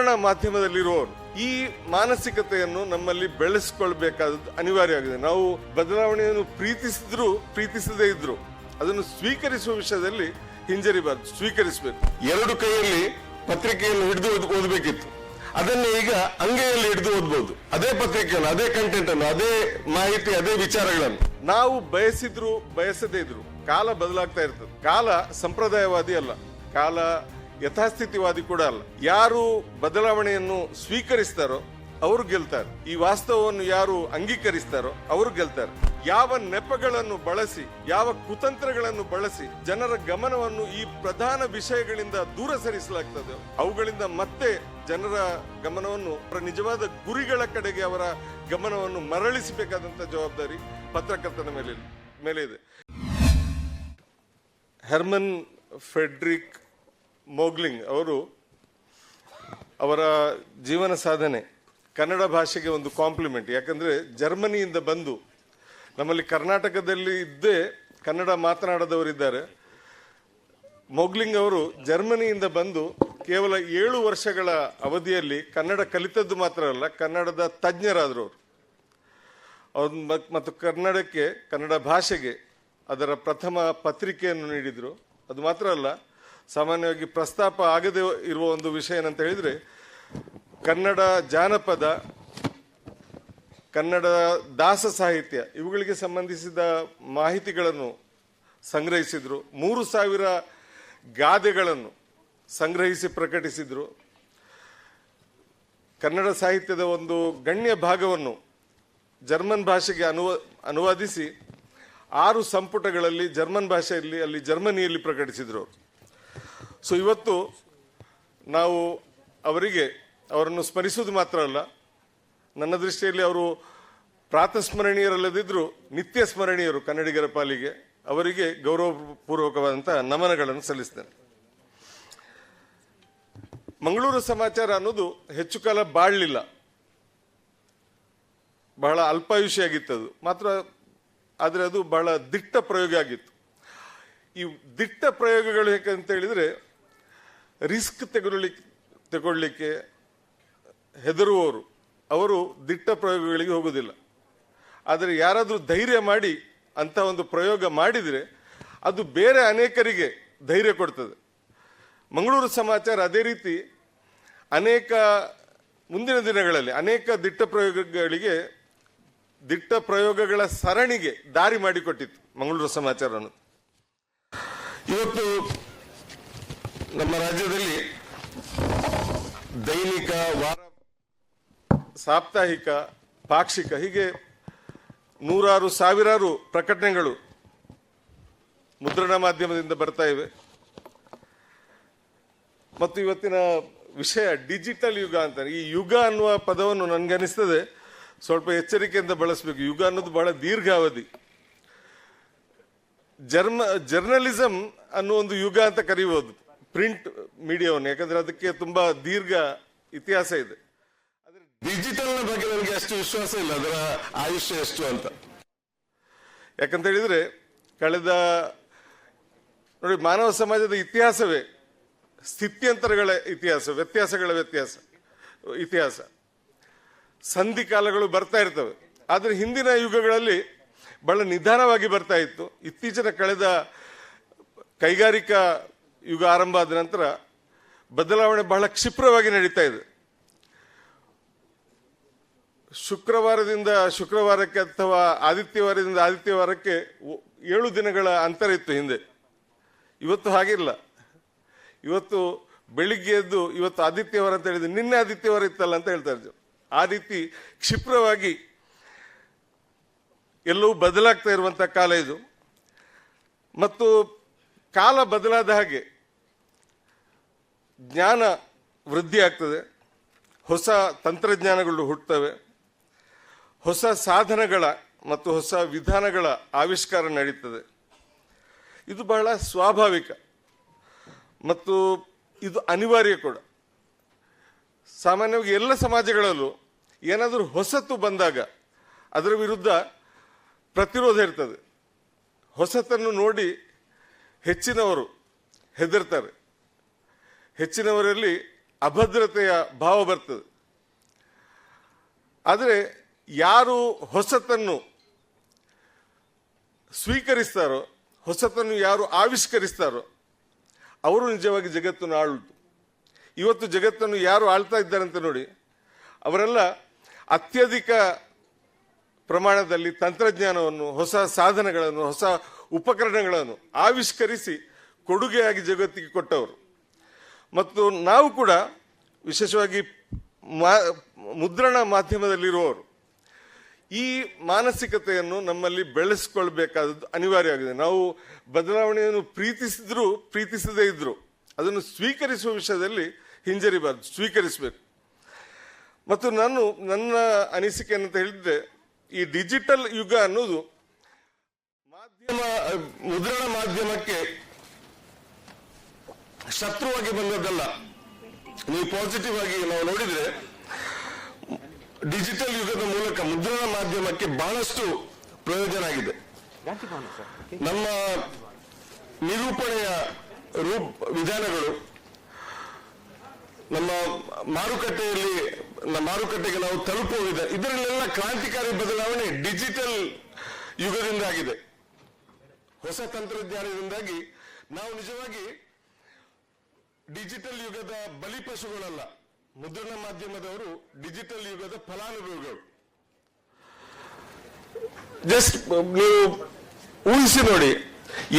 ಮುದ್ರಣ ಮಾಧ್ಯಮದಲ್ಲಿರುವವರು ಈ ಮಾನಸಿಕತೆಯನ್ನು ನಮ್ಮಲ್ಲಿ ಬೆಳೆಸಿಕೊಳ್ಬೇಕಾದದ್ದು ಅನಿವಾರ್ಯ ಆಗಿದೆ. ನಾವು ಬದಲಾವಣೆಯನ್ನು ಪ್ರೀತಿಸದೇ ಇದ್ರು ಅದನ್ನು ಸ್ವೀಕರಿಸುವ ವಿಷಯದಲ್ಲಿ ಹಿಂಜರಿಬಾರದು, ಸ್ವೀಕರಿಸಬೇಕು. ಎರಡು ಕೈಯಲ್ಲಿ ಪತ್ರಿಕೆಯನ್ನು ಹಿಡಿದು ಓದಬೇಕಿತ್ತು, ಅದನ್ನೇ ಈಗ ಅಂಗೈಯಲ್ಲಿ ಹಿಡಿದು ಓದ್ಬೋದು. ಅದೇ ಪತ್ರಿಕೆಯನ್ನು, ಅದೇ ಕಂಟೆಂಟ್ ಅನ್ನು, ಅದೇ ಮಾಹಿತಿ, ಅದೇ ವಿಚಾರಗಳನ್ನು ನಾವು ಬಯಸದೇ ಇದ್ರು ಕಾಲ ಬದಲಾಗ್ತಾ ಇರ್ತದೆ. ಕಾಲ ಸಂಪ್ರದಾಯವಾದಿ ಅಲ್ಲ, ಕಾಲ ಯಥಾಸ್ಥಿತಿವಾದಿ ಕೂಡ ಅಲ್ಲ. ಯಾರು ಬದಲಾವಣೆಯನ್ನು ಸ್ವೀಕರಿಸ್ತಾರೋ ಅವರು ಗೆಲ್ತಾರೆ. ಈ ವಾಸ್ತವವನ್ನು ಯಾರು ಅಂಗೀಕರಿಸ್ತಾರೋ ಅವರು ಗೆಲ್ತಾರೆ. ಯಾವ ನೆಪಗಳನ್ನು ಬಳಸಿ, ಯಾವ ಕುತಂತ್ರಗಳನ್ನು ಬಳಸಿ ಜನರ ಗಮನವನ್ನು ಈ ಪ್ರಧಾನ ವಿಷಯಗಳಿಂದ ದೂರ ಸರಿಸಲಾಗ್ತದೆ, ಅವುಗಳಿಂದ ಮತ್ತೆ ಜನರ ಗಮನವನ್ನು ನಿಜವಾದ ಗುರಿಗಳ ಕಡೆಗೆ ಅವರ ಗಮನವನ್ನು ಮರಳಿಸಬೇಕಾದಂತ ಜವಾಬ್ದಾರಿ ಪತ್ರಕರ್ತನ ಮೇಲೆ ಇದೆ. ಹೆರ್ಮನ್ ಫ್ರೆಡ್ರಿಕ್ ಮೋಗ್ಲಿಂಗ್ ಅವರ ಜೀವನ ಸಾಧನೆ ಕನ್ನಡ ಭಾಷೆಗೆ ಒಂದು ಕಾಂಪ್ಲಿಮೆಂಟ್. ಯಾಕಂದ್ರೆ ಜರ್ಮನಿಯಿಂದ ಬಂದು ನಮ್ಮಲ್ಲಿ ಕರ್ನಾಟಕದಲ್ಲಿ ಇದ್ದೇ ಕನ್ನಡ ಮಾತನಾಡದವರಿದ್ದಾರೆ. ಮೋಗ್ಲಿಂಗ್ ಅವರು ಜರ್ಮನಿಯಿಂದ ಬಂದು ಕೇವಲ 7 ವರ್ಷಗಳ ಅವಧಿಯಲ್ಲಿ ಕನ್ನಡ ಕಲಿತದ್ದು ಮಾತ್ರ ಅಲ್ಲ, ಕನ್ನಡದ ತಜ್ಞರಾದರು ಅವರು. ಮತ್ತು ಕನ್ನಡ ಭಾಷೆಗೆ ಅದರ ಪ್ರಥಮ ಪತ್ರಿಕೆಯನ್ನು ನೀಡಿದರು. ಅದು ಮಾತ್ರ ಅಲ್ಲ, ಸಾಮಾನ್ಯವಾಗಿ ಪ್ರಸ್ತಾಪ ಆಗದೆ ಇರುವ ಒಂದು ವಿಷಯ ಏನಂತ ಹೇಳಿದ್ರೆ, ಕನ್ನಡ ಜಾನಪದ, ಕನ್ನಡ ದಾಸ ಸಾಹಿತ್ಯ ಇವುಗಳಿಗೆ ಸಂಬಂಧಿಸಿದ ಮಾಹಿತಿಗಳನ್ನು ಸಂಗ್ರಹಿಸಿದ್ರು. 3000 ಗಾದೆಗಳನ್ನು ಸಂಗ್ರಹಿಸಿ ಪ್ರಕಟಿಸಿದ್ರು. ಕನ್ನಡ ಸಾಹಿತ್ಯದ ಒಂದು ಗಣ್ಯ ಭಾಗವನ್ನು ಜರ್ಮನ್ ಭಾಷೆಗೆ ಅನುವಾದಿಸಿ 6 ಸಂಪುಟಗಳಲ್ಲಿ ಜರ್ಮನ್ ಭಾಷೆಯಲ್ಲಿ ಅಲ್ಲಿ ಜರ್ಮನಿಯಲ್ಲಿ ಪ್ರಕಟಿಸಿದ್ರು. ಸೊ ಇವತ್ತು ನಾವು ಅವರನ್ನು ಸ್ಮರಿಸುವುದು ಮಾತ್ರ ಅಲ್ಲ, ನನ್ನ ದೃಷ್ಟಿಯಲ್ಲಿ ಅವರು ಪ್ರಾತಸ್ಮರಣೀಯರಲ್ಲದಿದ್ದರೂ ನಿತ್ಯ ಸ್ಮರಣೀಯರು ಕನ್ನಡಿಗರ ಪಾಲಿಗೆ. ಅವರಿಗೆ ಗೌರವಪೂರ್ವಕವಾದಂತಹ ನಮನಗಳನ್ನು ಸಲ್ಲಿಸ್ತೇನೆ. ಮಂಗಳೂರು ಸಮಾಚಾರ ಅನ್ನೋದು ಹೆಚ್ಚು ಕಾಲ ಬಾಳಲಿಲ್ಲ, ಬಹಳ ಅಲ್ಪಾಯುಷಿಯಾಗಿತ್ತದು ಮಾತ್ರ. ಆದರೆ ಅದು ಬಹಳ ದಿಟ್ಟ ಪ್ರಯೋಗ ಆಗಿತ್ತು. ಈ ದಿಟ್ಟ ಪ್ರಯೋಗಗಳು ಹೇಗಂತ ಹೇಳಿದ್ರೆ, ರಿಸ್ಕ್ ತಗೊಳ್ಳಿಕ್ಕೆ ಹೆದರುವವರು ಅವರು ದಿಟ್ಟ ಪ್ರಯೋಗಗಳಿಗೆ ಹೋಗುವುದಿಲ್ಲ. ಆದರೆ ಯಾರಾದರೂ ಧೈರ್ಯ ಮಾಡಿ ಅಂತ ಒಂದು ಪ್ರಯೋಗ ಮಾಡಿದರೆ ಅದು ಬೇರೆ ಅನೇಕರಿಗೆ ಧೈರ್ಯ ಕೊಡ್ತದೆ. ಮಂಗಳೂರು ಸಮಾಚಾರ ಅದೇ ರೀತಿ ಮುಂದಿನ ದಿನಗಳಲ್ಲಿ ಅನೇಕ ದಿಟ್ಟ ಪ್ರಯೋಗಗಳ ಸರಣಿಗೆ ದಾರಿ ಮಾಡಿಕೊಟ್ಟಿತ್ತು ಮಂಗಳೂರು ಸಮಾಚಾರ ಅನ್ನೋದು. ಇವತ್ತು ನಮ್ಮ ರಾಜ್ಯದಲ್ಲಿ ದೈನಿಕ, ವಾರ, ಸಾಪ್ತಾಹಿಕ, ಪಾಕ್ಷಿಕ ಹೀಗೆ 100 ಸಾವಿರಾರು ಪ್ರಕಟಣೆಗಳು ಮುದ್ರಣ ಮಾಧ್ಯಮದಿಂದ ಬರ್ತಾ ಇವೆ. ಮತ್ತು ಇವತ್ತಿನ ವಿಷಯ ಡಿಜಿಟಲ್ ಯುಗ ಅಂತ. ಈ ಯುಗ ಅನ್ನುವ ಪದವನ್ನು ನನಗನ್ನಿಸ್ತದೆ ಸ್ವಲ್ಪ ಎಚ್ಚರಿಕೆಯಿಂದ ಬಳಸಬೇಕು. ಯುಗ ಅನ್ನೋದು ಬಹಳ ದೀರ್ಘಾವಧಿ. ಜರ್ನಲಿಸಂ ಅನ್ನೋ ಒಂದು ಯುಗ ಅಂತ ಕರೀಬಹುದು ಪ್ರಿಂಟ್ ಮೀಡಿಯಾವನ್ನು, ಯಾಕಂದ್ರೆ ಅದಕ್ಕೆ ತುಂಬಾ ದೀರ್ಘ ಇತಿಹಾಸ ಇದೆ. ಆದ್ರೆ ಡಿಜಿಟಲ್ನ ಬಗ್ಗೆ ನನಗೆ ಅಷ್ಟು ವಿಶ್ವಾಸ ಇಲ್ಲ, ಅದರ ಆಯುಷ್ಯ ಎಷ್ಟು ಅಂತ. ಯಾಕಂತ ಹೇಳಿದ್ರೆ ನೋಡಿ, ಮಾನವ ಸಮಾಜದ ಇತಿಹಾಸವೇ ಸ್ಥಿತ್ಯಂತರಗಳ ವ್ಯತ್ಯಾಸಗಳ ಇತಿಹಾಸ. ಸಂಧಿ ಕಾಲಗಳು ಬರ್ತಾ ಇರ್ತವೆ, ಆದ್ರೆ ಹಿಂದಿನ ಯುಗಗಳಲ್ಲಿ ಬಹಳ ನಿಧಾನವಾಗಿ ಬರ್ತಾ ಇತ್ತು. ಇತ್ತೀಚಿನ ಕಳೆದ ಕೈಗಾರಿಕಾ ಯುಗ ಆರಂಭ ಆದ ನಂತರ ಬದಲಾವಣೆ ಬಹಳ ಕ್ಷಿಪ್ರವಾಗಿ ನಡೀತಾ ಇದೆ. ಶುಕ್ರವಾರದಿಂದ ಶುಕ್ರವಾರಕ್ಕೆ ಅಥವಾ ಆದಿತ್ಯವಾರದಿಂದ ಆದಿತ್ಯವಾರಕ್ಕೆ 7 ದಿನಗಳ ಅಂತರ ಇತ್ತು ಹಿಂದೆ. ಇವತ್ತು ಹಾಗಿಲ್ಲ. ಇವತ್ತು ಬೆಳಿಗ್ಗೆ ಎದ್ದು ಇವತ್ತು ಆದಿತ್ಯವಾರ ಅಂತ ಹೇಳಿದ್ರೆ ನಿನ್ನೆ ಆದಿತ್ಯವಾರ ಇತ್ತಲ್ಲ ಅಂತ ಹೇಳ್ತಾ ಇದ್ರು. ಆ ರೀತಿ ಕ್ಷಿಪ್ರವಾಗಿ ಎಲ್ಲವೂ ಬದಲಾಗ್ತಾ ಇರುವಂತಹ ಕಾಲ ಇದು. ಮತ್ತು ಕಾಲ ಬದಲಾದ ಹಾಗೆ ಜ್ಞಾನ ವೃದ್ಧಿ ಆಗ್ತದೆ, ಹೊಸ ತಂತ್ರಜ್ಞಾನಗಳು ಹುಟ್ಟುತ್ತವೆ, ಹೊಸ ಸಾಧನಗಳ ಮತ್ತು ಹೊಸ ವಿಧಾನಗಳ ಆವಿಷ್ಕಾರ ನಡೀತದೆ. ಇದು ಬಹಳ ಸ್ವಾಭಾವಿಕ ಮತ್ತು ಇದು ಅನಿವಾರ್ಯ ಕೂಡ. ಸಾಮಾನ್ಯವಾಗಿ ಎಲ್ಲ ಸಮಾಜಗಳಲ್ಲೂ ಏನಾದರೂ ಹೊಸತು ಬಂದಾಗ ಅದರ ವಿರುದ್ಧ ಪ್ರತಿರೋಧ ಇರ್ತದೆ. ಹೊಸತನ್ನು ನೋಡಿ ಹೆಚ್ಚಿನವರು ಹೆದರ್ತಾರೆ. ಹೆಚ್ಚಿನವರಲ್ಲಿ ಅಭದ್ರತೆಯ ಭಾವ ಬರ್ತದೆ. ಆದರೆ ಯಾರು ಹೊಸತನ್ನು ಸ್ವೀಕರಿಸ್ತಾರೋ, ಹೊಸತನ್ನು ಯಾರು ಆವಿಷ್ಕರಿಸ್ತಾರೋ ಅವರು ನಿಜವಾಗಿ ಜಗತ್ತನ್ನು ಆಳುವುದು. ಇವತ್ತು ಜಗತ್ತನ್ನು ಯಾರು ಆಳ್ತಾ ಇದ್ದಾರಂತ ನೋಡಿ, ಅವರೆಲ್ಲ ಅತ್ಯಧಿಕ ಪ್ರಮಾಣದಲ್ಲಿ ತಂತ್ರಜ್ಞಾನವನ್ನು, ಹೊಸ ಸಾಧನಗಳನ್ನು, ಹೊಸ ಉಪಕರಣಗಳನ್ನು ಆವಿಷ್ಕರಿಸಿ ಕೊಡುಗೆಯಾಗಿ ಜಗತ್ತಿಗೆ ಕೊಟ್ಟವರು. ಮತ್ತು ನಾವು ಕೂಡ ವಿಶೇಷವಾಗಿ ಮುದ್ರಣ ಮಾಧ್ಯಮದಲ್ಲಿರುವವರು ಈ ಮಾನಸಿಕತೆಯನ್ನು ನಮ್ಮಲ್ಲಿ ಬೆಳೆಸ್ಕೊಳ್ಬೇಕಾದದ್ದು ಅನಿವಾರ್ಯವಾಗಿದೆ. ನಾವು ಬದಲಾವಣೆಯನ್ನು ಪ್ರೀತಿಸದೇ ಇದ್ರು ಅದನ್ನು ಸ್ವೀಕರಿಸುವ ವಿಷಯದಲ್ಲಿ ಹಿಂಜರಿಬಾರ್ದು, ಸ್ವೀಕರಿಸಬೇಕು. ಮತ್ತು ನನ್ನ ಅನಿಸಿಕೆ ಏನಂತ ಹೇಳಿದ್ರೆ, ಈ ಡಿಜಿಟಲ್ ಯುಗ ಅನ್ನೋದು ಮುದ್ರಣ ಮಾಧ್ಯಮಕ್ಕೆ ಶತ್ರುವಾಗಿ ಬಂದದ್ದಲ್ಲ. ನೀವು ಪಾಸಿಟಿವ್ ಆಗಿ ನಾವು ನೋಡಿದ್ರೆ ಡಿಜಿಟಲ್ ಯುಗದ ಮೂಲಕ ಮುದ್ರಣ ಮಾಧ್ಯಮಕ್ಕೆ ಬಹಳಷ್ಟು ಪ್ರಯೋಜನ ಆಗಿದೆ. ನಮ್ಮ ನಿರೂಪಣೆಯ ವಿಧಾನಗಳು, ನಮ್ಮ ಮಾರುಕಟ್ಟೆಗೆ ನಾವು ತಲುಪುವ ವಿಧಾನ, ಇದರಲ್ಲೆಲ್ಲ ಕ್ರಾಂತಿಕಾರಿ ಬದಲಾವಣೆ ಡಿಜಿಟಲ್ ಯುಗದಿಂದ ಆಗಿದೆ. ಹೊಸ ತಂತ್ರಜ್ಞಾನದಿಂದಾಗಿ ನಾವು ನಿಜವಾಗಿ ಡಿಜಿಟಲ್ ಯುಗದ ಬಲಿಪಶುಗಳಲ್ಲ, ಮುದ್ರಣ ಮಾಧ್ಯಮದವರು ಡಿಜಿಟಲ್ ಯುಗದ ಫಲಾನುಭವಿಗಳು. ಜಸ್ಟ್ ನೀವು ಊಹಿಸಿ ನೋಡಿ,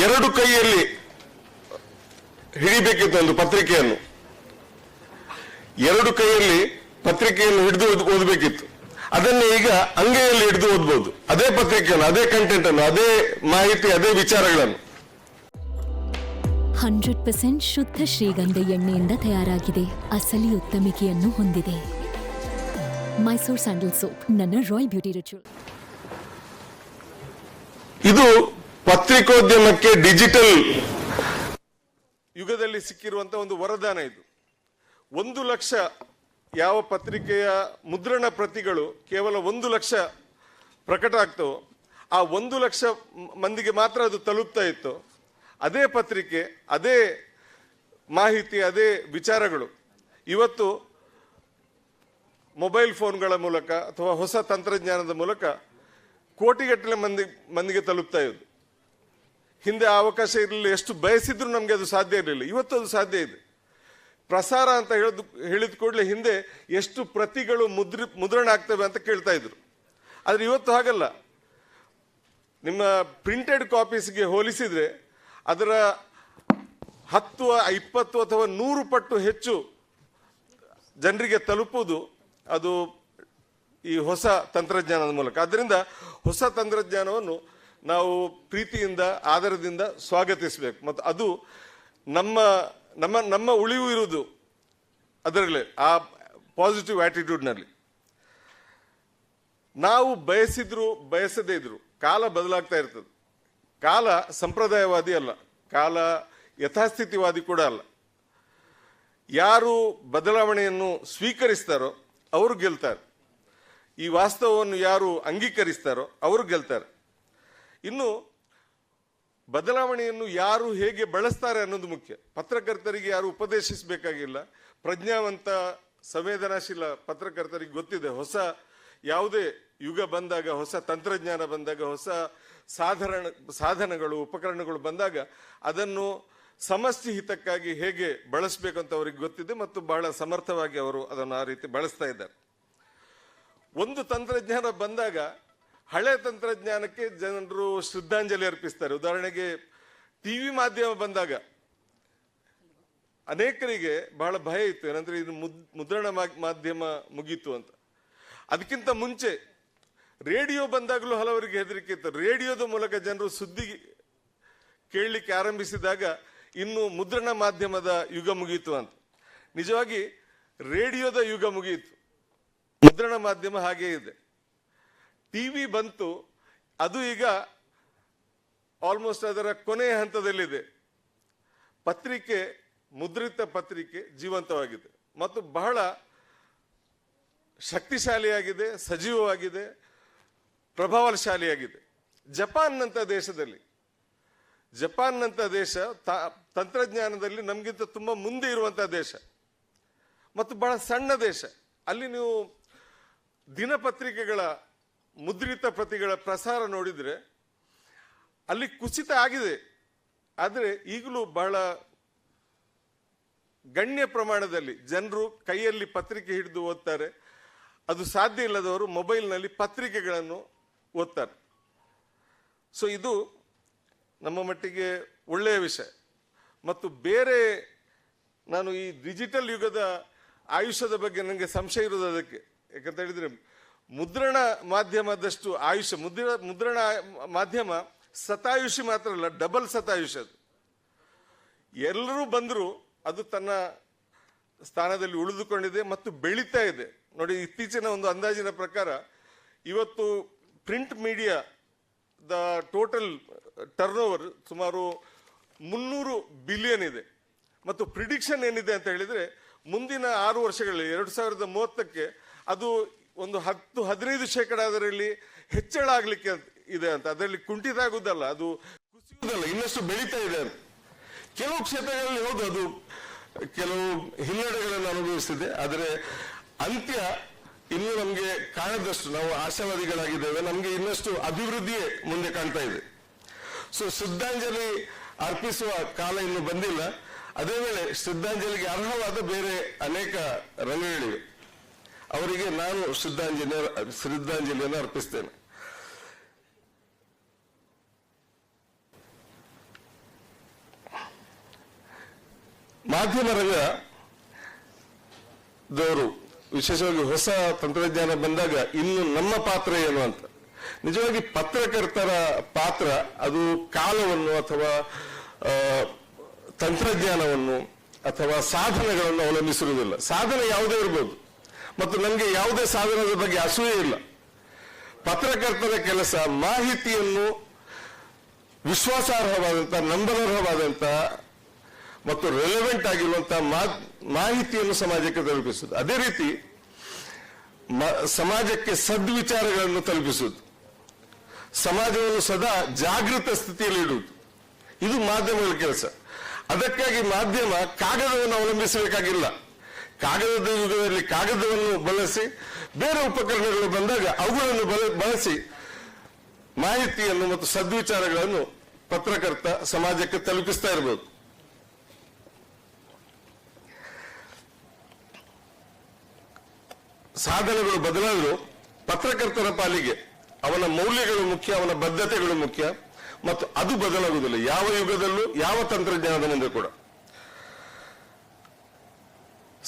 ಎರಡು ಕೈಯಲ್ಲಿ ಹಿಡಿಬೇಕಿತ್ತು ಒಂದು ಪತ್ರಿಕೆಯನ್ನು, ಎರಡು ಕೈಯಲ್ಲಿ ಪತ್ರಿಕೆಯನ್ನು ಹಿಡಿದು ಓದಬೇಕಿತ್ತು. ಅದನ್ನೇ ಈಗ ಅಂಗೈಯಲ್ಲಿ ಹಿಡಿದು ಓದಬಹುದು. ಅದೇ ಪತ್ರಿಕೆಯನ್ನು, ಅದೇ ಕಂಟೆಂಟ್ ಅನ್ನು, ಅದೇ ಮಾಹಿತಿ, ಅದೇ ವಿಚಾರಗಳನ್ನು. 100% ಶುದ್ಧ ಶ್ರೀಗಂಧ ಎಣ್ಣೆಯಿಂದ ತಯಾರಾಗಿದೆ. ಅಸಲಿ ಉತ್ತಮಿಕೆಯನ್ನು ಹೊಂದಿದೆ. ಮೈಸೂರ್ ಸ್ಯಾಂಡಲ್ ಸೋಪ್, ನನ್ನ ರಾಯಲ್ ಬ್ಯೂಟಿ ರಿಚುವಲ್. ಇದು ಪತ್ರಿಕೋದ್ಯಮಕ್ಕೆ ಡಿಜಿಟಲ್ ಯುಗದಲ್ಲಿ ಸಿಕ್ಕಿರುವಂತಹ ಒಂದು ವರದಾನ. ಇದು 1 ಲಕ್ಷ ಯಾವ ಪತ್ರಿಕೆಯ ಮುದ್ರಣ ಪ್ರತಿಗಳು ಕೇವಲ 1 ಲಕ್ಷ ಪ್ರಕಟ ಆಗ್ತವೋ ಆ 1 ಲಕ್ಷ ಮಂದಿಗೆ ಮಾತ್ರ ಅದು ತಲುಪ್ತಾ ಇತ್ತು. ಅದೇ ಪತ್ರಿಕೆ, ಅದೇ ಮಾಹಿತಿ, ಅದೇ ವಿಚಾರಗಳು ಇವತ್ತು ಮೊಬೈಲ್ ಫೋನ್ಗಳ ಮೂಲಕ ಅಥವಾ ಹೊಸ ತಂತ್ರಜ್ಞಾನದ ಮೂಲಕ ಕೋಟಿಗಟ್ಟಲೆ ಮಂದಿಗೆ ತಲುಪ್ತಾ ಇದ್ದು. ಹಿಂದೆ ಆ ಅವಕಾಶ ಇರಲಿಲ್ಲ, ಎಷ್ಟು ಬಯಸಿದ್ರು ನಮಗೆ ಅದು ಸಾಧ್ಯ ಇರಲಿಲ್ಲ. ಇವತ್ತು ಅದು ಸಾಧ್ಯ ಇದೆ. ಪ್ರಸಾರ ಅಂತ ಹೇಳಿದ ಕೂಡಲೇ ಹಿಂದೆ ಎಷ್ಟು ಪ್ರತಿಗಳು ಮುದ್ರಣ ಆಗ್ತವೆ ಅಂತ ಕೇಳ್ತಾ ಇದ್ರು. ಆದರೆ ಇವತ್ತು ಹಾಗಲ್ಲ. ನಿಮ್ಮ ಪ್ರಿಂಟೆಡ್ ಕಾಪೀಸ್ಗೆ ಹೋಲಿಸಿದ್ರೆ ಅದರ 10, 20 ಅಥವಾ 100 ಪಟ್ಟು ಹೆಚ್ಚು ಜನರಿಗೆ ತಲುಪುವುದು ಅದು ಈ ಹೊಸ ತಂತ್ರಜ್ಞಾನದ ಮೂಲಕ. ಆದ್ದರಿಂದ ಹೊಸ ತಂತ್ರಜ್ಞಾನವನ್ನು ನಾವು ಪ್ರೀತಿಯಿಂದ, ಆದರದಿಂದ ಸ್ವಾಗತಿಸಬೇಕು. ಮತ್ತು ಅದು ನಮ್ಮ ಉಳಿವು ಇರುವುದು ಅದರಲ್ಲಿ, ಆ ಪಾಸಿಟಿವ್ ಆಟಿಟ್ಯೂಡ್ನಲ್ಲಿ. ನಾವು ಬಯಸಿದ್ರು ಬಯಸದೇ ಇದ್ರು ಕಾಲ ಬದಲಾಗ್ತಾ ಇರ್ತದೆ. ಕಾಲ ಸಂಪ್ರದಾಯವಾದಿ ಅಲ್ಲ, ಕಾಲ ಯಥಾಸ್ಥಿತಿವಾದಿ ಕೂಡ ಅಲ್ಲ. ಯಾರು ಬದಲಾವಣೆಯನ್ನು ಸ್ವೀಕರಿಸ್ತಾರೋ ಅವರು ಗೆಲ್ತಾರೆ. ಈ ವಾಸ್ತವವನ್ನು ಯಾರು ಅಂಗೀಕರಿಸ್ತಾರೋ ಅವರು ಗೆಲ್ತಾರೆ. ಇನ್ನು ಬದಲಾವಣೆಯನ್ನು ಯಾರು ಹೇಗೆ ಬಳಸ್ತಾರೆ ಅನ್ನೋದು ಮುಖ್ಯ. ಪತ್ರಕರ್ತರಿಗೆ ಯಾರು ಉಪದೇಶಿಸಬೇಕಾಗಿಲ್ಲ. ಪ್ರಜ್ಞಾವಂತ, ಸಂವೇದನಾಶೀಲ ಪತ್ರಕರ್ತರಿಗೆ ಗೊತ್ತಿದೆ, ಹೊಸ ಯಾವುದೇ ಯುಗ ಬಂದಾಗ, ಹೊಸ ತಂತ್ರಜ್ಞಾನ ಬಂದಾಗ, ಹೊಸ ಸಾಧನಗಳು, ಉಪಕರಣಗಳು ಬಂದಾಗ ಅದನ್ನು ಸಮಷ್ಟಿ ಹಿತಕ್ಕಾಗಿ ಹೇಗೆ ಬಳಸಬೇಕು ಅಂತ ಅವರಿಗೆ ಗೊತ್ತಿದೆ ಮತ್ತು ಬಹಳ ಸಮರ್ಥವಾಗಿ ಅವರು ಅದನ್ನು ಆ ರೀತಿ ಬಳಸ್ತಾ ಇದ್ದಾರೆ. ಒಂದು ತಂತ್ರಜ್ಞಾನ ಬಂದಾಗ ಹಳೆ ತಂತ್ರಜ್ಞಾನಕ್ಕೆ ಜನರು ಶ್ರದ್ಧಾಂಜಲಿ ಅರ್ಪಿಸ್ತಾರೆ. ಉದಾಹರಣೆಗೆ ಟಿವಿ ಮಾಧ್ಯಮ ಬಂದಾಗ ಅನೇಕರಿಗೆ ಬಹಳ ಭಯ ಇತ್ತು, ಏನಂದ್ರೆ ಇದು ಮುದ್ರಣ ಮಾಧ್ಯಮ ಮುಗೀತು ಅಂತ. ಅದಕ್ಕಿಂತ ಮುಂಚೆ ರೇಡಿಯೋ ಬಂದಾಗಲೂ ಹಲವರಿಗೆ ಹೆದರಿಕೆ ಇತ್ತು. ರೇಡಿಯೋದ ಮೂಲಕ ಜನರು ಸುದ್ದಿ ಕೇಳಲಿಕ್ಕೆ ಆರಂಭಿಸಿದಾಗ ಇನ್ನು ಮುದ್ರಣ ಮಾಧ್ಯಮದ ಯುಗ ಮುಗೀತು ಅಂತ. ನಿಜವಾಗಿ ರೇಡಿಯೋದ ಯುಗ ಮುಗಿಯಿತು, ಮುದ್ರಣ ಮಾಧ್ಯಮ ಹಾಗೇ ಇದೆ. ಟಿವಿ ಬಂತು, ಅದು ಈಗ ಆಲ್ಮೋಸ್ಟ್ ಅದರ ಕೊನೆಯ ಹಂತದಲ್ಲಿದೆ. ಪತ್ರಿಕೆ, ಮುದ್ರಿತ ಪತ್ರಿಕೆ ಜೀವಂತವಾಗಿದೆ ಮತ್ತು ಬಹಳ ಶಕ್ತಿಶಾಲಿಯಾಗಿದೆ, ಸಜೀವವಾಗಿದೆ, ಪ್ರಭಾವಶಾಲಿಯಾಗಿದೆ. ಜಪಾನ್ನಂಥ ದೇಶ ತಂತ್ರಜ್ಞಾನದಲ್ಲಿ ನಮಗಿಂತ ತುಂಬ ಮುಂದೆ ಇರುವಂತಹ ದೇಶ. ಮತ್ತು ಬಹಳ ಸಣ್ಣ ದೇಶ. ಅಲ್ಲಿ ನೀವು ದಿನಪತ್ರಿಕೆಗಳ ಮುದ್ರಿತ ಪ್ರತಿಗಳ ಪ್ರಸಾರ ನೋಡಿದರೆ ಅಲ್ಲಿ ಕುಸಿತ ಆಗಿದೆ. ಆದರೆ ಈಗಲೂ ಬಹಳ ಗಣ್ಯ ಪ್ರಮಾಣದಲ್ಲಿ ಜನರು ಕೈಯಲ್ಲಿ ಪತ್ರಿಕೆ ಹಿಡಿದು ಓದ್ತಾರೆ. ಅದು ಸಾಧ್ಯ ಇಲ್ಲದವರು ಮೊಬೈಲ್ನಲ್ಲಿ ಪತ್ರಿಕೆಗಳನ್ನು ಓದ್ತಾರೆ. ಸೊ ಇದು ನಮ್ಮ ಮಟ್ಟಿಗೆ ಒಳ್ಳೆಯ ವಿಷಯ. ಮತ್ತು ಬೇರೆ ನಾನು ಈ ಡಿಜಿಟಲ್ ಯುಗದ ಆಯುಷ್ಯದ ಬಗ್ಗೆ ನನಗೆ ಸಂಶಯ ಇರೋದು ಅದಕ್ಕೆ. ಯಾಕಂತ ಹೇಳಿದರೆ ಮುದ್ರಣ ಮಾಧ್ಯಮದಷ್ಟು ಆಯುಷ್ಯ ಮುದ್ರಣ ಮಾಧ್ಯಮ ಶತಾಯುಷಿ ಮಾತ್ರ ಅಲ್ಲ, ಡಬಲ್ ಶತಾಯುಷಿ. ಅದು ಎಲ್ಲರೂ ಬಂದರೂ ಅದು ತನ್ನ ಸ್ಥಾನದಲ್ಲಿ ಉಳಿದುಕೊಂಡಿದೆ ಮತ್ತು ಬೆಳೀತಾ ಇದೆ. ನೋಡಿ, ಇತ್ತೀಚಿನ ಒಂದು ಅಂದಾಜಿನ ಪ್ರಕಾರ ಇವತ್ತು ಪ್ರಿಂಟ್ ಮೀಡಿಯಾದ ಟೋಟಲ್ ಟರ್ನ್ ಓವರ್ ಸುಮಾರು 300 ಬಿಲಿಯನ್ ಇದೆ. ಮತ್ತು ಪ್ರಿಡಿಕ್ಷನ್ ಏನಿದೆ ಅಂತ ಹೇಳಿದರೆ ಮುಂದಿನ 6 ವರ್ಷಗಳಲ್ಲಿ 2030ಕ್ಕೆ ಅದು ಒಂದು 10-15% ಅದರಲ್ಲಿ ಹೆಚ್ಚಳ ಆಗಲಿಕ್ಕೆ ಇದೆ ಅಂತ. ಅದರಲ್ಲಿ ಕುಂಠಿತ ಆಗುವುದಲ್ಲ, ಅದು ಕುಸಿಯುವುದಲ್ಲ, ಇನ್ನಷ್ಟು ಬೆಳೀತಾ ಇದೆ ಅಂತ. ಕೆಲವು ಕ್ಷೇತ್ರಗಳಲ್ಲಿ ಹೌದು, ಅದು ಕೆಲವು ಹಿನ್ನಡೆಗಳನ್ನು ಅನುಭವಿಸಿದೆ. ಆದರೆ ಅಂತ್ಯ ಇನ್ನು ನಮಗೆ ಕಾಣದಷ್ಟು ನಾವು ಆಶಾವಾದಿಗಳಾಗಿದ್ದೇವೆ. ನಮಗೆ ಇನ್ನಷ್ಟು ಅಭಿವೃದ್ಧಿಯೇ ಮುಂದೆ ಕಾಣ್ತಾ ಇದೆ. ಸೊ ಶ್ರದ್ಧಾಂಜಲಿ ಅರ್ಪಿಸುವ ಕಾಲ ಇನ್ನು ಬಂದಿಲ್ಲ. ಅದೇ ವೇಳೆ ಶ್ರದ್ಧಾಂಜಲಿಗೆ ಅರ್ಹವಾದ ಬೇರೆ ಅನೇಕ ರಂಗಗಳಿವೆ. ಅವರಿಗೆ ನಾನು ಶ್ರದ್ಧಾಂಜಲಿಯನ್ನು ಅರ್ಪಿಸ್ತೇನೆ. ಮಾಧ್ಯಮ ರಂಗದವರು ವಿಶೇಷವಾಗಿ ಹೊಸ ತಂತ್ರಜ್ಞಾನ ಬಂದಾಗ ಇನ್ನು ನಮ್ಮ ಪಾತ್ರ ಏನು ಅಂತ, ನಿಜವಾಗಿ ಪತ್ರಕರ್ತರ ಪಾತ್ರ ಅದು ಕಾಲವನ್ನು ಅಥವಾ ತಂತ್ರಜ್ಞಾನವನ್ನು ಅಥವಾ ಸಾಧನಗಳನ್ನು ಅವಲಂಬಿಸಿರುವುದಿಲ್ಲ. ಸಾಧನೆ ಯಾವುದೇ ಇರ್ಬೋದು ಮತ್ತು ನನಗೆ ಯಾವುದೇ ಸಾಧನದ ಬಗ್ಗೆ ಅಸೂಯೆ ಇಲ್ಲ. ಪತ್ರಕರ್ತರ ಕೆಲಸ ಮಾಹಿತಿಯನ್ನು ವಿಶ್ವಾಸಾರ್ಹವಾದಂಥ, ನಂಬಲರ್ಹವಾದಂಥ ಮತ್ತು ರೆಲೆವೆಂಟ್ ಆಗಿರುವಂತಹ ಮಾಹಿತಿಯನ್ನು ಸಮಾಜಕ್ಕೆ ತಲುಪಿಸುವುದು. ಅದೇ ರೀತಿ ಸಮಾಜಕ್ಕೆ ಸದ್ವಿಚಾರಗಳನ್ನು ತಲುಪಿಸುವುದು, ಸಮಾಜವನ್ನು ಸದಾ ಜಾಗೃತ ಸ್ಥಿತಿಯಲ್ಲಿ ಇಡುವುದು, ಇದು ಮಾಧ್ಯಮಗಳ ಕೆಲಸ. ಅದಕ್ಕಾಗಿ ಮಾಧ್ಯಮ ಕಾಗದವನ್ನು ಅವಲಂಬಿಸಬೇಕಾಗಿಲ್ಲ. ಕಾಗದದ ಯುಗದಲ್ಲಿ ಕಾಗದವನ್ನು ಬಳಸಿ, ಬೇರೆ ಉಪಕರಣಗಳು ಬಂದಾಗ ಅವುಗಳನ್ನು ಬಳಸಿ ಮಾಹಿತಿಯನ್ನು ಮತ್ತು ಸದ್ವಿಚಾರಗಳನ್ನು ಪತ್ರಕರ್ತ ಸಮಾಜಕ್ಕೆ ತಲುಪಿಸ್ತಾ ಇರಬಹುದು. ಸಾಧನಗಳು ಬದಲಾದರೂ ಪತ್ರಕರ್ತರ ಪಾಲಿಗೆ ಅವನ ಮೌಲ್ಯಗಳು ಮುಖ್ಯ, ಅವನ ಬದ್ಧತೆಗಳು ಮುಖ್ಯ. ಮತ್ತು ಅದು ಬದಲಾಗುವುದಿಲ್ಲ ಯಾವ ಯುಗದಲ್ಲೂ, ಯಾವ ತಂತ್ರಜ್ಞಾನದ ಮುಂದೆ ಕೂಡ.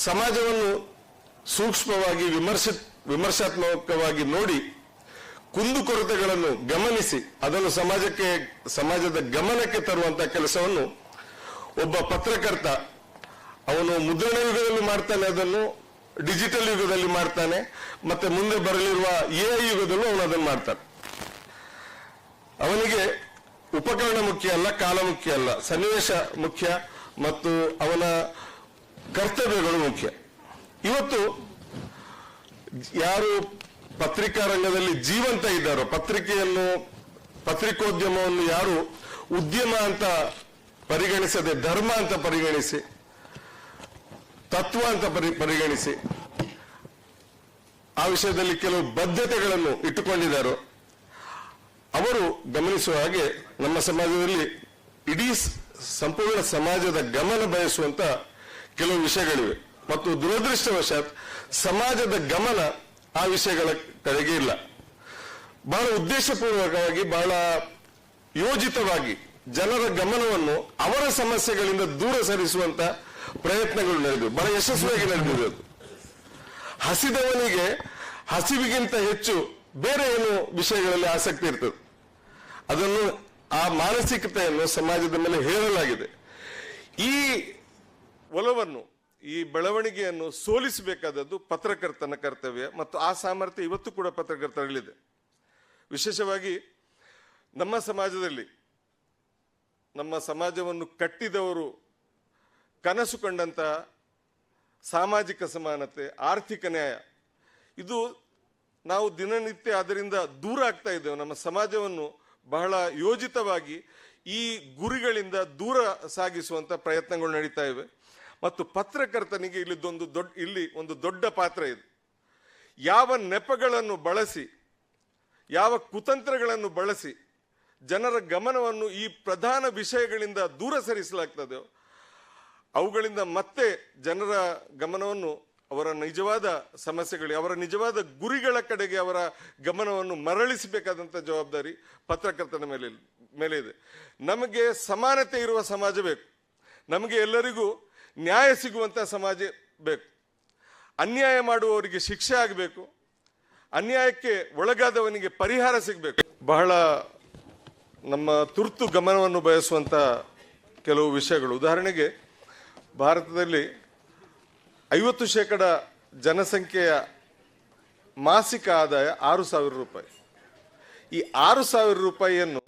ಸಮಾಜವನ್ನು ಸೂಕ್ಷ್ಮವಾಗಿ ವಿಮರ್ಶಾತ್ಮಕವಾಗಿ ನೋಡಿ, ಕುಂದುಕೊರತೆಗಳನ್ನು ಗಮನಿಸಿ ಅದನ್ನು ಸಮಾಜದ ಗಮನಕ್ಕೆ ತರುವಂತಹ ಕೆಲಸವನ್ನು ಒಬ್ಬ ಪತ್ರಕರ್ತ ಅವನು ಮುದ್ರಣ ಯುಗದಲ್ಲಿ ಮಾಡ್ತಾನೆ, ಅದನ್ನು ಡಿಜಿಟಲ್ ಯುಗದಲ್ಲಿ ಮಾಡ್ತಾನೆ, ಮತ್ತೆ ಮುಂದೆ ಬರಲಿರುವ AI ಯುಗದಲ್ಲೂ ಅವನು ಅದನ್ನು ಮಾಡ್ತಾನೆ. ಅವನಿಗೆ ಉಪಕರಣ ಮುಖ್ಯ ಅಲ್ಲ, ಕಾಲ ಮುಖ್ಯ ಅಲ್ಲ, ಸನ್ನಿವೇಶ ಮುಖ್ಯ ಮತ್ತು ಅವನ ಕರ್ತವ್ಯಗಳು ಮುಖ್ಯ. ಇವತ್ತು ಯಾರು ಪತ್ರಿಕಾ ರಂಗದಲ್ಲಿ ಜೀವಂತ ಇದ್ದಾರೋ, ಪತ್ರಿಕೋದ್ಯಮವನ್ನು ಯಾರು ಉದ್ಯಮ ಅಂತ ಪರಿಗಣಿಸದೆ ಧರ್ಮ ಅಂತ ಪರಿಗಣಿಸಿ, ತತ್ವ ಅಂತ ಪರಿಗಣಿಸಿ ಆ ವಿಷಯದಲ್ಲಿ ಕೆಲವು ಬದ್ಧತೆಗಳನ್ನು ಇಟ್ಟುಕೊಂಡಿದ್ದಾರೋ ಅವರು ಗಮನಿಸುವ ಹಾಗೆ ನಮ್ಮ ಸಮಾಜದಲ್ಲಿ ಇಡೀ ಸಂಪೂರ್ಣ ಸಮಾಜದ ಗಮನ ಬಯಸುವಂತ ಕೆಲವು ವಿಷಯಗಳಿವೆ. ಮತ್ತು ದುರದೃಷ್ಟವಶಾತ್ ಸಮಾಜದ ಗಮನ ಆ ವಿಷಯಗಳ ಕಡೆಗೆ ಇಲ್ಲ. ಬಹಳ ಉದ್ದೇಶಪೂರ್ವಕವಾಗಿ, ಬಹಳ ಯೋಜಿತವಾಗಿ ಜನರ ಗಮನವನ್ನು ಅವರ ಸಮಸ್ಯೆಗಳಿಂದ ದೂರ ಸರಿಸುವಂತ ಪ್ರಯತ್ನಗಳು ನಡೆದಿವೆ, ಬಹಳ ಯಶಸ್ವಿಯಾಗಿ ನಡೆದಿದೆ. ಅದು ಹಸಿದವನಿಗೆ ಹಸಿವಿಗಿಂತ ಹೆಚ್ಚು ಬೇರೆ ಏನು ವಿಷಯಗಳಲ್ಲಿ ಆಸಕ್ತಿ ಇರ್ತದೆ. ಅದನ್ನು ಆ ಮಾನಸಿಕತೆಯನ್ನು ಸಮಾಜದ ಮೇಲೆ ಹೇರಲಾಗಿದೆ. ಈ ಒಲವನ್ನು, ಈ ಬೆಳವಣಿಗೆಯನ್ನು ಸೋಲಿಸಬೇಕಾದದ್ದು ಪತ್ರಕರ್ತನ ಕರ್ತವ್ಯ. ಮತ್ತು ಆ ಸಾಮರ್ಥ್ಯ ಇವತ್ತು ಕೂಡ ಪತ್ರಕರ್ತರಲ್ಲಿದೆ. ವಿಶೇಷವಾಗಿ ನಮ್ಮ ಸಮಾಜದಲ್ಲಿ, ನಮ್ಮ ಸಮಾಜವನ್ನು ಕಟ್ಟಿದವರು ಕನಸು ಕಂಡಂತಹ ಸಾಮಾಜಿಕ ಸಮಾನತೆ, ಆರ್ಥಿಕ ನ್ಯಾಯ, ಇದು ನಾವು ದಿನನಿತ್ಯ ಅದರಿಂದ ದೂರ ಆಗ್ತಾ ಇದ್ದೇವೆ. ನಮ್ಮ ಸಮಾಜವನ್ನು ಬಹಳ ಯೋಜಿತವಾಗಿ ಈ ಗುರಿಗಳಿಂದ ದೂರ ಸಾಗಿಸುವಂತ ಪ್ರಯತ್ನಗಳು ನಡೀತಾ ಇವೆ. ಮತ್ತು ಪತ್ರಕರ್ತನಿಗೆ ಇಲ್ಲಿ ಒಂದು ದೊಡ್ಡ ಪಾತ್ರ ಇದೆ. ಯಾವ ನೆಪಗಳನ್ನು ಬಳಸಿ, ಯಾವ ಕುತಂತ್ರಗಳನ್ನು ಬಳಸಿ ಜನರ ಗಮನವನ್ನು ಈ ಪ್ರಧಾನ ವಿಷಯಗಳಿಂದ ದೂರ ಸರಿಸಲಾಗ್ತದೆಯೋ ಅವುಗಳಿಂದ ಮತ್ತೆ ಜನರ ಗಮನವನ್ನು ಅವರ ನಿಜವಾದ ಸಮಸ್ಯೆಗಳು, ಅವರ ನಿಜವಾದ ಗುರಿಗಳ ಕಡೆಗೆ ಅವರ ಗಮನವನ್ನು ಮರಳಿಸಬೇಕಾದಂಥ ಜವಾಬ್ದಾರಿ ಪತ್ರಕರ್ತನ ಮೇಲೆ ಇದೆ. ನಮಗೆ ಸಮಾನತೆ ಇರುವ ಸಮಾಜ ಬೇಕು. ನಮಗೆ ಎಲ್ಲರಿಗೂ ನ್ಯಾಯ ಸಿಗುವಂಥ ಸಮಾಜ ಬೇಕು. ಅನ್ಯಾಯ ಮಾಡುವವರಿಗೆ ಶಿಕ್ಷೆ ಆಗಬೇಕು. ಅನ್ಯಾಯಕ್ಕೆ ಒಳಗಾದವನಿಗೆ ಪರಿಹಾರ ಸಿಗಬೇಕು. ಬಹಳ ನಮ್ಮ ತುರ್ತು ಗಮನವನ್ನು ಬಯಸುವಂಥ ಕೆಲವು ವಿಷಯಗಳು. ಉದಾಹರಣೆಗೆ, ಭಾರತದಲ್ಲಿ 50% ಜನಸಂಖ್ಯೆಯ ಮಾಸಿಕ ಆದಾಯ 6,000 ರೂಪಾಯಿ. ಈ 6,000 ರೂಪಾಯಿಯನ್ನು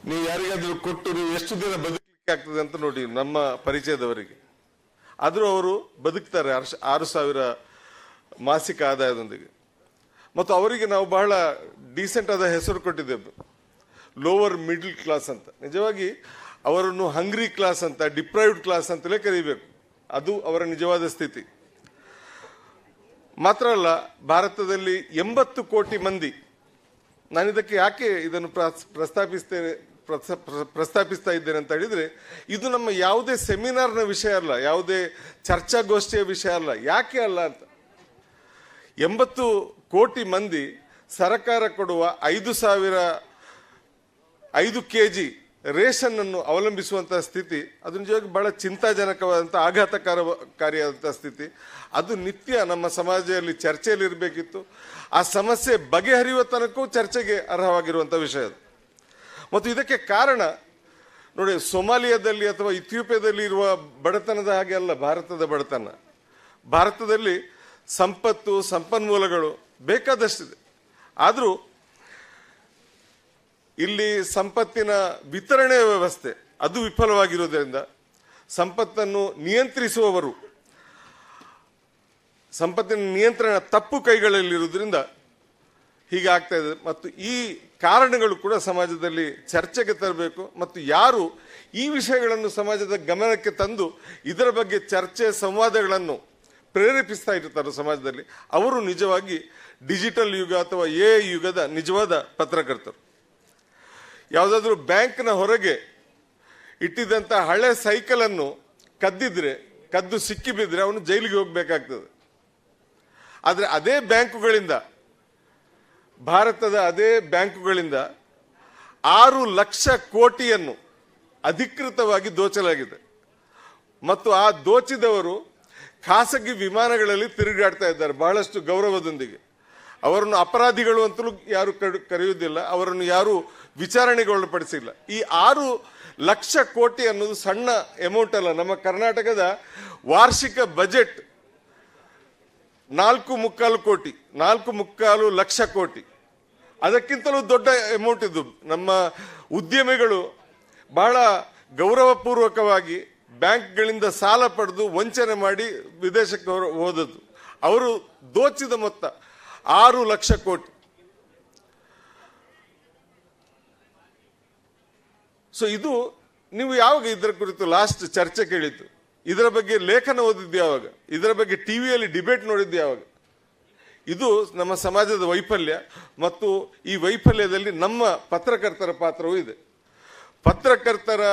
ನೀವು ಯಾರಿಗಾದ್ರೂ ಕೊಟ್ಟು ನೀವು ಎಷ್ಟು ದಿನ ಬದುಕಲಿಕ್ಕೆ ಆಗ್ತದೆ ಅಂತ ನೋಡಿ, ನಮ್ಮ ಪರಿಚಯದವರಿಗೆ. ಆದರೂ ಅವರು ಬದುಕ್ತಾರೆ 6,000 ಮಾಸಿಕ ಆದಾಯದೊಂದಿಗೆ. ಮತ್ತು ಅವರಿಗೆ ನಾವು ಬಹಳ ಡೀಸೆಂಟ್ ಆದ ಹೆಸರು ಕೊಟ್ಟಿದ್ದೇವೆ, ಲೋವರ್ ಮಿಡ್ಲ್ ಕ್ಲಾಸ್ ಅಂತ. ನಿಜವಾಗಿ ಅವರನ್ನು ಹಂಗ್ರಿ ಕ್ಲಾಸ್ ಅಂತ, ಡಿಪ್ರೈವ್ಡ್ ಕ್ಲಾಸ್ ಅಂತಲೇ ಕರೀಬೇಕು. ಅದು ಅವರ ನಿಜವಾದ ಸ್ಥಿತಿ. ಮಾತ್ರ ಅಲ್ಲ, ಭಾರತದಲ್ಲಿ 80 ಕೋಟಿ ಮಂದಿ, ನಾನು ಇದಕ್ಕೆ ಯಾಕೆ ಇದನ್ನು ಪ್ರಸ್ತಾಪಿಸ್ತಾ ಇದ್ದೇನೆ ಅಂತ ಹೇಳಿದರೆ, ಇದು ನಮ್ಮ ಯಾವುದೇ ಸೆಮಿನಾರ್ನ ವಿಷಯ ಅಲ್ಲ, ಯಾವುದೇ ಚರ್ಚಾಗೋಷ್ಠಿಯ ವಿಷಯ ಅಲ್ಲ. ಯಾಕೆ ಅಲ್ಲ ಅಂತ, 80 ಕೋಟಿ ಮಂದಿ ಸರ್ಕಾರ ಕೊಡುವ 5 kg ರೇಷನ್ ಅನ್ನು ಅವಲಂಬಿಸುವಂತಹ ಸ್ಥಿತಿ, ಅದು ನಿಜವಾಗಿ ಬಹಳ ಚಿಂತಾಜನಕವಾದಂಥ ಆಘಾತಕಾರಿಯಾದಂಥ ಸ್ಥಿತಿ. ಅದು ನಿತ್ಯ ನಮ್ಮ ಸಮಾಜದಲ್ಲಿ ಚರ್ಚೆಯಲ್ಲಿ ಇರಬೇಕಿತ್ತು. ಆ ಸಮಸ್ಯೆ ಬಗೆಹರಿಯುವ ತನಕವೂ ಚರ್ಚೆಗೆ ಅರ್ಹವಾಗಿರುವಂಥ ವಿಷಯ ಅದು. ಮತ್ತು ಇದಕ್ಕೆ ಕಾರಣ ನೋಡಿ, ಸೊಮಾಲಿಯಾದಲ್ಲಿ ಅಥವಾ ಇಥಿಯೋಪಿಯಾದಲ್ಲಿ ಇರುವ ಬಡತನದ ಹಾಗೆ ಅಲ್ಲ ಭಾರತದ ಬಡತನ. ಭಾರತದಲ್ಲಿ ಸಂಪತ್ತು, ಸಂಪನ್ಮೂಲಗಳು ಬೇಕಾದಷ್ಟಿದೆ. ಆದರೂ ಇಲ್ಲಿ ಸಂಪತ್ತಿನ ವಿತರಣೆಯ ವ್ಯವಸ್ಥೆ ಅದು ವಿಫಲವಾಗಿರುವುದರಿಂದ, ಸಂಪತ್ತನ್ನು ನಿಯಂತ್ರಿಸುವವರು ಸಂಪತ್ತಿನ ನಿಯಂತ್ರಣ ತಪ್ಪು ಕೈಗಳಲ್ಲಿರುವುದರಿಂದ ಹೀಗಾಗ್ತಾ ಇದೆ. ಮತ್ತು ಈ ಕಾರಣಗಳು ಕೂಡ ಸಮಾಜದಲ್ಲಿ ಚರ್ಚೆಗೆ ತರಬೇಕು. ಮತ್ತು ಯಾರು ಈ ವಿಷಯಗಳನ್ನು ಸಮಾಜದ ಗಮನಕ್ಕೆ ತಂದು ಇದರ ಬಗ್ಗೆ ಚರ್ಚೆ, ಸಂವಾದಗಳನ್ನು ಪ್ರೇರೇಪಿಸ್ತಾ ಇರ್ತಾರೆ ಸಮಾಜದಲ್ಲಿ, ಅವರು ನಿಜವಾಗಿ ಡಿಜಿಟಲ್ ಯುಗ ಅಥವಾ AI ಯುಗದ ನಿಜವಾದ ಪತ್ರಕರ್ತರು. ಯಾವುದಾದ್ರೂ ಬ್ಯಾಂಕ್ನ ಹೊರಗೆ ಇಟ್ಟಿದ್ದಂಥ ಹಳೆ ಸೈಕಲನ್ನು ಕದ್ದು ಸಿಕ್ಕಿಬಿದ್ರೆ ಅವನು ಜೈಲಿಗೆ ಹೋಗಬೇಕಾಗ್ತದೆ. ಆದರೆ ಅದೇ ಬ್ಯಾಂಕುಗಳಿಂದ, ಭಾರತದ ಅದೇ ಬ್ಯಾಂಕುಗಳಿಂದ 6 ಲಕ್ಷ ಕೋಟಿಯನ್ನು ಅಧಿಕೃತವಾಗಿ ದೋಚಲಾಗಿದೆ. ಮತ್ತು ಆ ದೋಚಿದವರು ಖಾಸಗಿ ವಿಮಾನಗಳಲ್ಲಿ ತಿರುಗಾಡ್ತಾ ಇದ್ದಾರೆ ಬಹಳಷ್ಟು ಗೌರವದೊಂದಿಗೆ. ಅವರನ್ನು ಅಪರಾಧಿಗಳು ಅಂತಲೂ ಯಾರು ಕರೆಯುವುದಿಲ್ಲ, ಅವರನ್ನು ಯಾರು ವಿಚಾರಣೆಗೆ ಒಳಪಡಿಸಿಲ್ಲ. ಈ 6 ಲಕ್ಷ ಕೋಟಿ ಅನ್ನೋದು ಸಣ್ಣ ಅಮೌಂಟ್ ಅಲ್ಲ. ನಮ್ಮ ಕರ್ನಾಟಕದ ವಾರ್ಷಿಕ ಬಜೆಟ್ 4.25 ಕೋಟಿ, 4.25 ಲಕ್ಷ ಕೋಟಿ. ಅದಕ್ಕಿಂತಲೂ ದೊಡ್ಡ ಅಮೌಂಟ್ ಇದು. ನಮ್ಮ ಉದ್ಯಮಿಗಳು ಬಹಳ ಗೌರವಪೂರ್ವಕವಾಗಿ ಬ್ಯಾಂಕ್ಗಳಿಂದ ಸಾಲ ಪಡೆದು ವಂಚನೆ ಮಾಡಿ ವಿದೇಶಕ್ಕೆ ಹೋದದ್ದು. ಅವರು ದೋಚಿದ ಮೊತ್ತ 6 ಲಕ್ಷ ಕೋಟಿ. ಸೊ ಇದು ನೀವು ಯಾವಾಗ ಇದರ ಕುರಿತು ಲಾಸ್ಟ್ ಚರ್ಚೆ ಕೇಳಿತ್ತು? ಇದರ ಬಗ್ಗೆ ಲೇಖನ ಓದಿದ್ದು ಯಾವಾಗ? ಇದರ ಬಗ್ಗೆ ಟಿವಿಯಲ್ಲಿ ಡಿಬೇಟ್ ನೋಡಿದ್ದು ಯಾವಾಗ? ಇದು ನಮ್ಮ ಸಮಾಜದ ವೈಫಲ್ಯ. ಮತ್ತು ಈ ವೈಫಲ್ಯದಲ್ಲಿ ನಮ್ಮ ಪತ್ರಕರ್ತರ ಪಾತ್ರವೂ ಇದೆ. ಪತ್ರಕರ್ತರ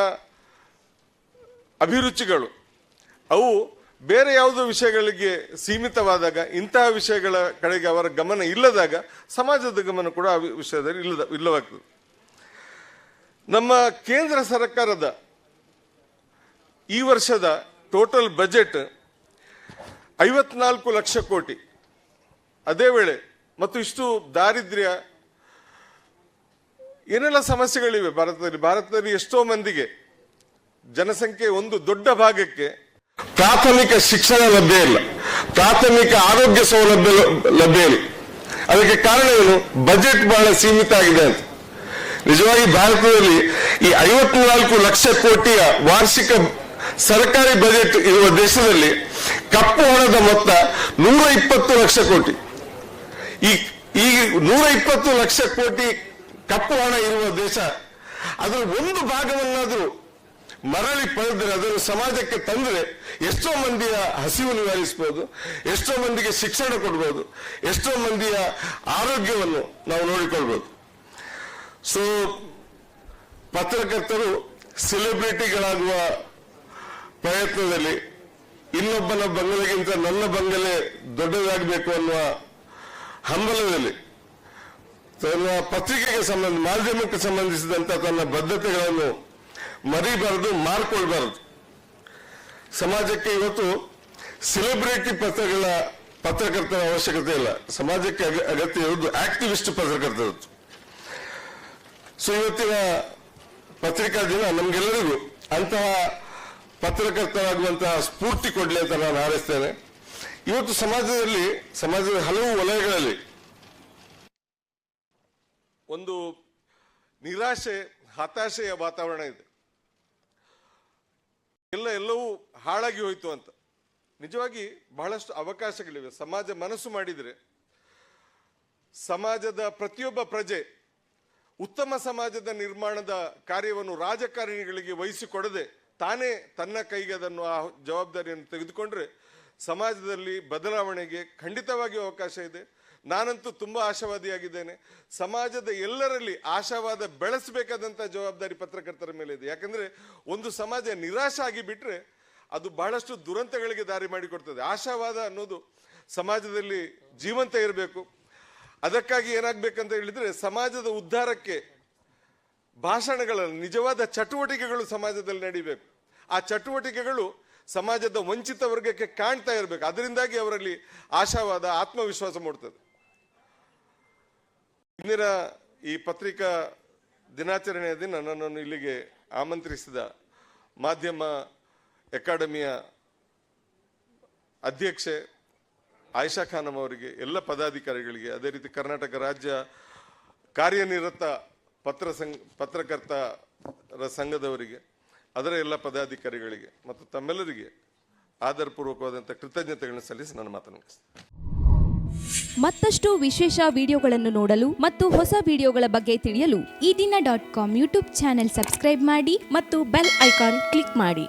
ಅಭಿರುಚಿಗಳು ಅವು ಬೇರೆ ಯಾವುದೋ ವಿಷಯಗಳಿಗೆ ಸೀಮಿತವಾದಾಗ, ಇಂತಹ ವಿಷಯಗಳ ಕಡೆಗೆ ಅವರ ಗಮನ ಇಲ್ಲದಾಗ ಸಮಾಜದ ಗಮನ ಕೂಡ ಆ ವಿಷಯದಲ್ಲಿ ಇಲ್ಲವಾಗ್ತದೆ. ನಮ್ಮ ಕೇಂದ್ರ ಸರ್ಕಾರದ ಈ ವರ್ಷದ ಟೋಟಲ್ ಬಜೆಟ್ 54 ಲಕ್ಷ ಕೋಟಿ. ಅದೇ ವೇಳೆ ಮತ್ತು ಇಷ್ಟು ದಾರಿದ್ರ್ಯ, ಏನೆಲ್ಲ ಸಮಸ್ಯೆಗಳಿವೆ ಭಾರತದಲ್ಲಿ ಎಷ್ಟೋ ಮಂದಿಗೆ, ಜನಸಂಖ್ಯೆ ಒಂದು ದೊಡ್ಡ ಭಾಗಕ್ಕೆ ಪ್ರಾಥಮಿಕ ಶಿಕ್ಷಣ ಲಭ್ಯ ಇಲ್ಲ, ಪ್ರಾಥಮಿಕ ಆರೋಗ್ಯ ಸೌಲಭ್ಯ ಲಭ್ಯ ಇಲ್ಲ. ಅದಕ್ಕೆ ಕಾರಣ ಏನು? ಬಜೆಟ್ ಬಹಳ ಸೀಮಿತ ಆಗಿದೆ ಅಂತ. ನಿಜವಾಗಿ ಭಾರತದಲ್ಲಿ ಈ 54 ಲಕ್ಷ ಕೋಟಿಯ ವಾರ್ಷಿಕ ಸರ್ಕಾರಿ ಬಜೆಟ್ ಇರುವ ದೇಶದಲ್ಲಿ ಕಪ್ಪು ಹಣದ ಮೊತ್ತ 120 ಲಕ್ಷ ಕೋಟಿ. ಈ 120 ಲಕ್ಷ ಕೋಟಿ ಕಪ್ಪು ಹಣ ಇರುವ ದೇಶ, ಅದರ ಒಂದು ಭಾಗವನ್ನಾದರೂ ಮರಳಿ ಪಡೆದ್ರೆ ಅದನ್ನು ಸಮಾಜಕ್ಕೆ ತಂದ್ರೆ ಎಷ್ಟೋ ಮಂದಿಯ ಹಸಿವು ನಿವಾರಿಸಬಹುದು, ಎಷ್ಟೋ ಮಂದಿಗೆ ಶಿಕ್ಷಣ ಕೊಡ್ಬೋದು, ಎಷ್ಟೋ ಮಂದಿಯ ಆರೋಗ್ಯವನ್ನು ನಾವು ನೋಡಿಕೊಳ್ಬೋದು. ಸೊ ಪತ್ರಕರ್ತರು ಸೆಲೆಬ್ರಿಟಿಗಳಾಗುವ ಪ್ರಯತ್ನದಲ್ಲಿ ಇನ್ನೊಬ್ಬನ ಬಂಗಲೆಗಿಂತ ನನ್ನ ಬಂಗಲೆ ದೊಡ್ಡದಾಗಬೇಕು ಅನ್ನುವ ಹಂಬಲದಲ್ಲಿ ತನ್ನ ಪತ್ರಿಕೆಗೆ ಮಾಧ್ಯಮಕ್ಕೆ ಸಂಬಂಧಿಸಿದಂತ ತನ್ನ ಬದ್ಧತೆಗಳನ್ನು ಮರಿಬಾರದು, ಮಾರ್ಕೊಳ್ಬಾರದು. ಸಮಾಜಕ್ಕೆ ಇವತ್ತು ಸೆಲೆಬ್ರಿಟಿ ಪತ್ರಕರ್ತರ ಅವಶ್ಯಕತೆ ಇಲ್ಲ. ಸಮಾಜಕ್ಕೆ ಅಗತ್ಯ ಇರುವುದು ಆಕ್ಟಿವಿಸ್ಟ್ ಪತ್ರಕರ್ತರದ್ದು. ಸೊ ಇವತ್ತಿನ ಪತ್ರಿಕಾ ದಿನ ನಮ್ಗೆಲ್ಲರಿಗೂ ಅಂತಹ ಪತ್ರಕರ್ತರಾಗುವಂತಹ ಸ್ಫೂರ್ತಿ ಕೊಡ್ಲಿ ಅಂತ ನಾನು ಹಾರೈಸ್ತೇನೆ. ಇವತ್ತು ಸಮಾಜದ ಹಲವು ವಲಯಗಳಲ್ಲಿ ಒಂದು ನಿರಾಶೆ, ಹತಾಶೆಯ ವಾತಾವರಣ ಇದೆ. ಎಲ್ಲವೂ ಹಾಳಾಗಿ ಹೋಯ್ತು ಅಂತ. ನಿಜವಾಗಿ ಬಹಳಷ್ಟು ಅವಕಾಶಗಳಿವೆ. ಸಮಾಜ ಮನಸ್ಸು ಮಾಡಿದರೆ ಸಮಾಜದ ಪ್ರತಿಯೊಬ್ಬ ಪ್ರಜೆ ಉತ್ತಮ ಸಮಾಜದ ನಿರ್ಮಾಣದ ಕಾರ್ಯವನ್ನು ರಾಜಕಾರಣಿಗಳಿಗೆ ವಹಿಸಿಕೊಡದೆ ತಾನೇ ತನ್ನ ಕೈಗೆ ಅದನ್ನು ಆ ಜವಾಬ್ದಾರಿಯನ್ನು ತೆಗೆದುಕೊಂಡ್ರೆ ಸಮಾಜದಲ್ಲಿ ಬದಲಾವಣೆಗೆ ಖಂಡಿತವಾಗಿಯೂ ಅವಕಾಶ ಇದೆ. ನಾನಂತೂ ತುಂಬಾ ಆಶಾವಾದಿಯಾಗಿದ್ದೇನೆ. ಸಮಾಜದ ಎಲ್ಲರಲ್ಲಿ ಆಶಾವಾದ ಬೆಳೆಸಬೇಕಾದಂಥ ಜವಾಬ್ದಾರಿ ಪತ್ರಕರ್ತರ ಮೇಲೆ ಇದೆ. ಯಾಕಂದ್ರೆ ಒಂದು ಸಮಾಜ ನಿರಾಶೆ ಆಗಿ ಬಿಟ್ರೆ ಅದು ಬಹಳಷ್ಟು ದುರಂತಗಳಿಗೆ ದಾರಿ ಮಾಡಿಕೊಡ್ತದೆ. ಆಶಾವಾದ ಅನ್ನೋದು ಸಮಾಜದಲ್ಲಿ ಜೀವಂತ ಇರಬೇಕು. ಅದಕ್ಕಾಗಿ ಏನಾಗಬೇಕಂತ ಹೇಳಿದ್ರೆ ಸಮಾಜದ ಉದ್ಧಾರಕ್ಕೆ ಭಾಷಣಗಳಲ್ಲಿ ನಿಜವಾದ ಚಟುವಟಿಕೆಗಳು ಸಮಾಜದಲ್ಲಿ ನಡೀಬೇಕು. ಆ ಚಟುವಟಿಕೆಗಳು ಸಮಾಜದ ವಂಚಿತ ವರ್ಗಕ್ಕೆ ಕಾಣ್ತಾ ಇರಬೇಕು. ಅದರಿಂದಾಗಿ ಅವರಲ್ಲಿ ಆಶಾವಾದ, ಆತ್ಮವಿಶ್ವಾಸ ಮೂಡ್ತದೆ. ಇಂದಿನ ಈ ಪತ್ರಿಕಾ ದಿನಾಚರಣೆಯ ದಿನ ನನ್ನನ್ನು ಇಲ್ಲಿಗೆ ಆಮಂತ್ರಿಸಿದ ಮಾಧ್ಯಮ ಅಕಾಡೆಮಿಯ ಅಧ್ಯಕ್ಷೆ ಆಯಿಷಾ ಖಾನಂ ಅವರಿಗೆ, ಎಲ್ಲ ಪದಾಧಿಕಾರಿಗಳಿಗೆ, ಅದೇ ರೀತಿ ಕರ್ನಾಟಕ ರಾಜ್ಯ ಕಾರ್ಯನಿರತ ಪತ್ರಕರ್ತರ ಸಂಘದವರಿಗೆ, ಅದರ ಎಲ್ಲ ಪದಾಧಿಕಾರಿಗಳಿಗೆ ಮತ್ತು ತಮ್ಮೆಲ್ಲರಿಗೆ ಆದರಪೂರ್ವಕವಾದಂಥ ಕೃತಜ್ಞತೆಗಳನ್ನು ಸಲ್ಲಿಸಿ ನನ್ನ ಮಾತನ್ನು ಮುಗಿಸ್ತೇನೆ. ಮತ್ತಷ್ಟು ವಿಶೇಷ ವಿಡಿಯೋಗಳನ್ನು ನೋಡಲು ಮತ್ತು ಹೊಸ ವಿಡಿಯೋಗಳ ಬಗ್ಗೆ ತಿಳಿಯಲು ಈ ದಿನ .com ಯೂಟ್ಯೂಬ್ ಚಾನೆಲ್ ಸಬ್ಸ್ಕ್ರೈಬ್ ಮಾಡಿ ಮತ್ತು ಬೆಲ್ ಐಕಾನ್ ಕ್ಲಿಕ್ ಮಾಡಿ.